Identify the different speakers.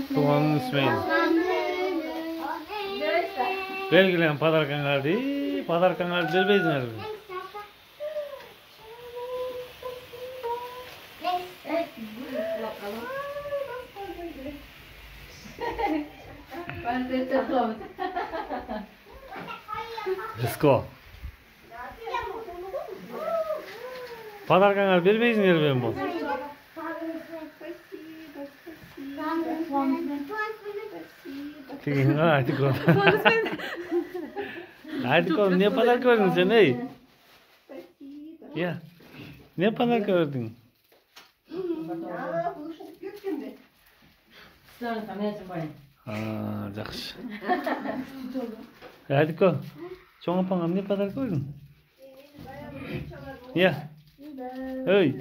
Speaker 1: Туғаныңыз ісімен. Белгілен подаркаңарды, подаркаңарды бербейсіңер. Рыско. Подаркаңарды бербейсіңер бен бұл. Айтiko, не подарка verdin sen ey? Ya, ne подарка verdin? Жақсы. Айтiko, çoğun apаңа не подарка verdin? Ya. Ey.